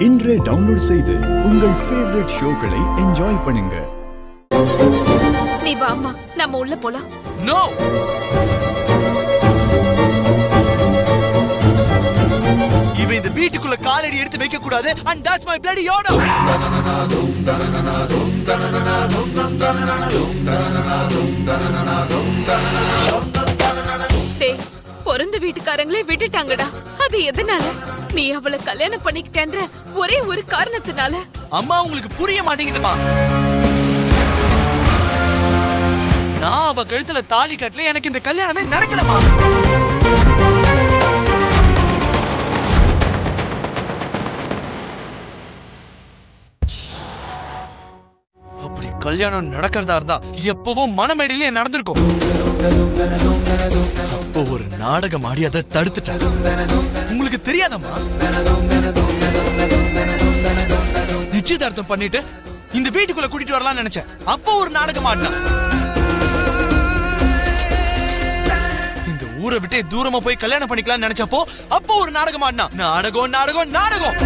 இன்றே டவுன்லோட் செய்து உங்கள் ஃபேவரட் ஷோக்களை என்ஜாய் பண்ணுங்க. நீ வாம்மா, நம்ம உள்ள போலாம். நோ, இவன் இந்த வீட்டுக்குள்ள காலடி எடுத்து வைக்க கூடாது. and that's my bloody order. டேய், பிறந்த வீட்டுக்காரங்களே விட்டுட்டாங்கடா. அது எதனால? நீ அவளை கல்யாணம் பண்ணிக்கிட்டேன்ற ஒரே ஒரு காரணத்தினால. அம்மா, உங்களுக்கு புரிய மாட்டேங்குதுமா. நான் அவ கழுத்துல தாலி கட்டல, எனக்கு இந்த கல்யாணமே நடக்கலமா. அப்படி கல்யாணம் நடக்கிறதா இருந்தா எப்பவும் மனமேடையிலே நடந்திருக்கும். அப்போ ஒரு நாடகம் ஆடி அதை தடுத்துட்டேன். உங்களுக்கு தெரியாதம்மா, நிச்சயதார்த்தம் பண்ணிட்டு இந்த வீட்டுக்குள்ள கூட்டிட்டு வரலாம்னு நினைச்சேன். அப்போ ஒரு நாடகம் ஆடினா, இந்த ஊரை விட்டு தூரமா போய் கல்யாணம் பண்ணிக்கலாம்னு நினைச்சப்போ அப்போ ஒரு நாடகம் ஆடினா. நாடகம் நாடகம் நாடகம்.